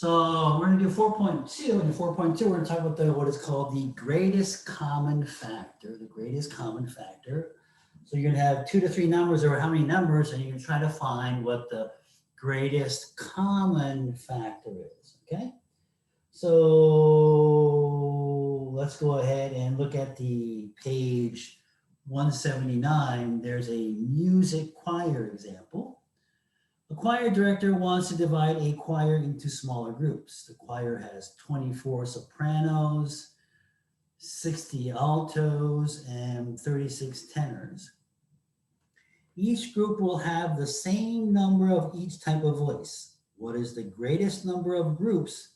So we're going to do 4.2. And in 4.2, we're going to talk about what is called the greatest common factor. The greatest common factor. So you're going to have 2 to 3 numbers, or how many numbers, and you're going to try to find what the greatest common factor is. Okay. So let's go ahead and look at the page 179. There's a music choir example. A choir director wants to divide a choir into smaller groups. The choir has 24 sopranos, 60 altos, and 36 tenors. Each group will have the same number of each type of voice. What is the greatest number of groups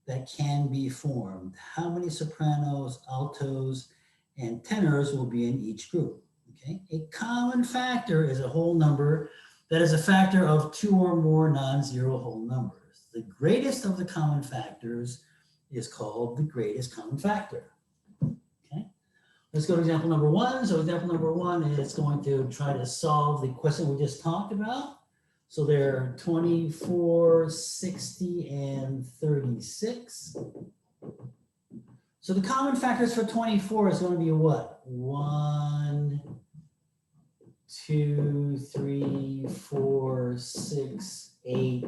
that can be formed? How many sopranos, altos, and tenors will be in each group? Okay, a common factor is a whole number that is a factor of 2 or more non-zero whole numbers. The greatest of the common factors is called the greatest common factor. Okay, let's go to example number 1. So example number 1 is going to try to solve the question we just talked about. So there are 24, 60, and 36. So the common factors for 24 is going to be what? 1, 2, 3, 4, 6, 8,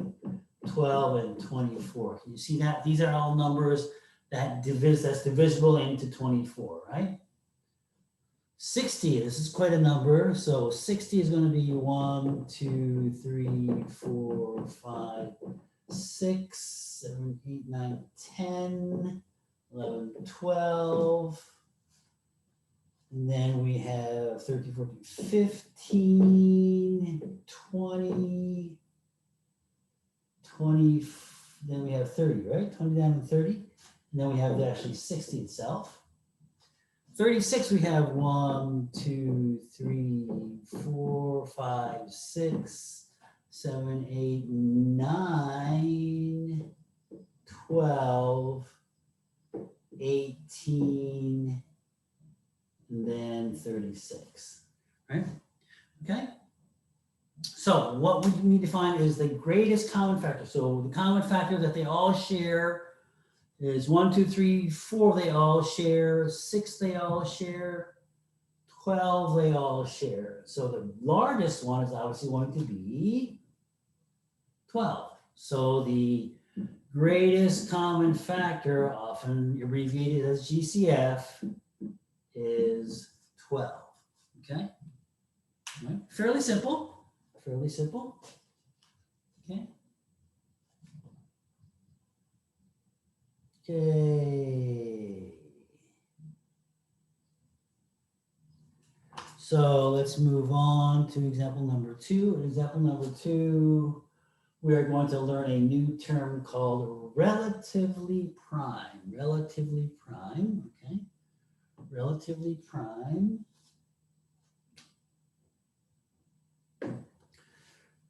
12, and 24. Can you see that? These are all numbers that's divisible into 24, right? 60, this is quite a number. So 60 is going to be 1, 2, 3, 4, 5, 6, 7, 8, 9, 10, 11, 12. And then we have 13, 14, 15, 20, 20, then we have 30, right? 29 and 30. And then we have actually 60 itself. 36, we have 1, 2, 3, 4, 5, 6, 7, 8, 9, 12, 18, and then 36, right? Okay. So what we need to find is the greatest common factor. So the common factor that they all share is 1, 2, 3, 4, they all share, 6, they all share, 12, they all share. So the largest one is obviously going to be 12. So the greatest common factor, often abbreviated as GCF, is 12. Okay? Right. Fairly simple. Fairly simple. Okay. Okay. So let's move on to example number 2. In example number 2, we are going to learn a new term called relatively prime. Relatively prime, okay? Relatively prime.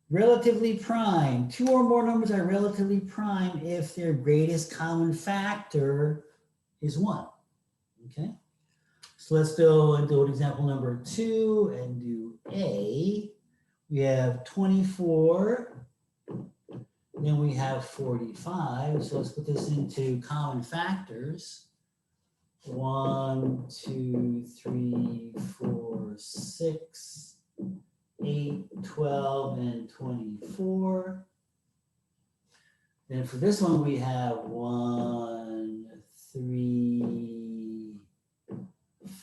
Relatively prime. 2 or more numbers are relatively prime if their greatest common factor is 1. Okay. So let's go and do example number 2 and do A. We have 24. Then we have 45. So let's put this into common factors. 1, 2, 3, 4, 6, 8, 12, and 24. Then for this one, we have 1, 3,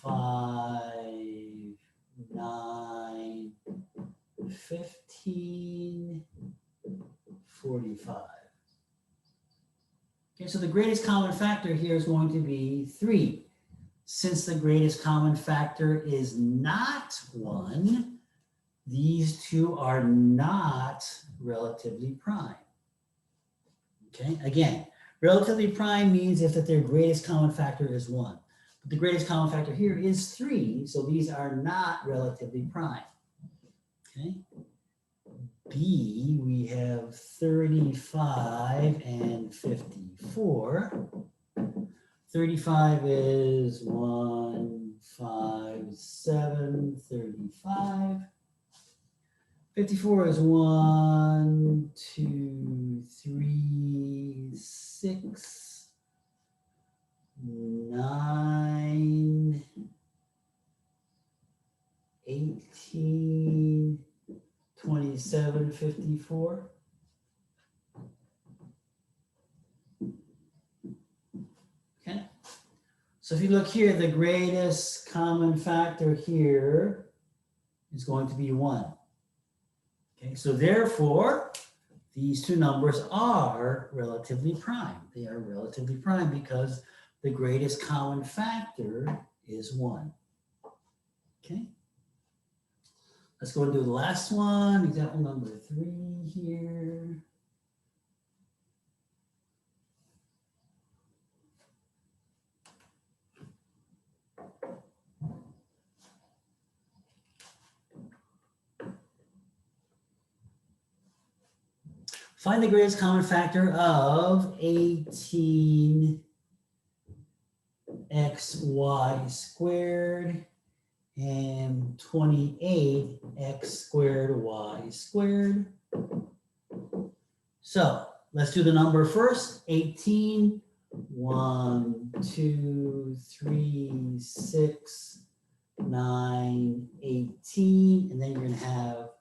5, 9, 15, 45. Okay, so the greatest common factor here is going to be 3. Since the greatest common factor is not 1, these two are not relatively prime. Okay, again, relatively prime means if that their greatest common factor is 1. But the greatest common factor here is 3, so these are not relatively prime. Okay. B, we have 35 and 54. 35 is 1, 5, 7, 35. 54 is 1, 2, 3, 6, 9, 18, 27, 54. Okay. So if you look here, the greatest common factor here is going to be 1. Okay, so therefore, these two numbers are relatively prime. They are relatively prime because the greatest common factor is 1. Okay. Let's go and do the last one, example number 3 here. Find the greatest common factor of 18xy squared and 28x squared y squared. So let's do the number first. 18, 1, 2, 3, 6, 9, 18, and then you're going to have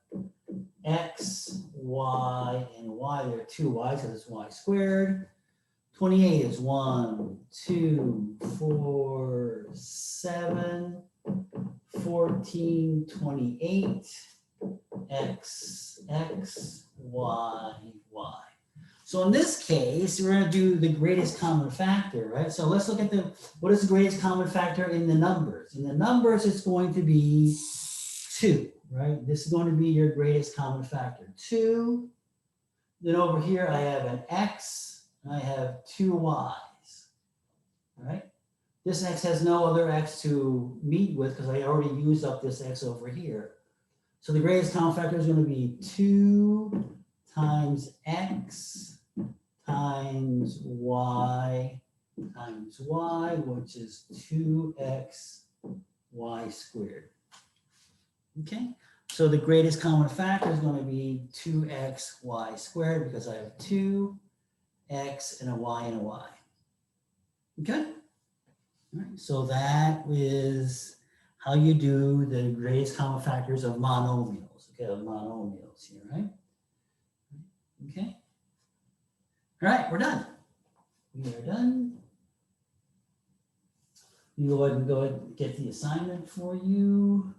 x, y, and y. There are two y's, so it's y squared. 28 is 1, 2, 4, 7, 14, 28, x, y, y. So in this case, we're going to do the greatest common factor, right? So let's look at what is the greatest common factor in the numbers? In the numbers, it's going to be 2, right? This is going to be your greatest common factor, 2. Then over here, I have an x, and I have 2 y's, right? This x has no other x to meet with because I already used up this x over here. So the greatest common factor is going to be 2 times x times y, which is 2x y squared. Okay, so the greatest common factor is going to be 2x y squared because I have 2x and a y and a y. Okay, all right, so that is how you do the greatest common factors of monomials. Okay, of monomials here, right? Okay. All right, we're done. We are done. You go ahead and get the assignment for you.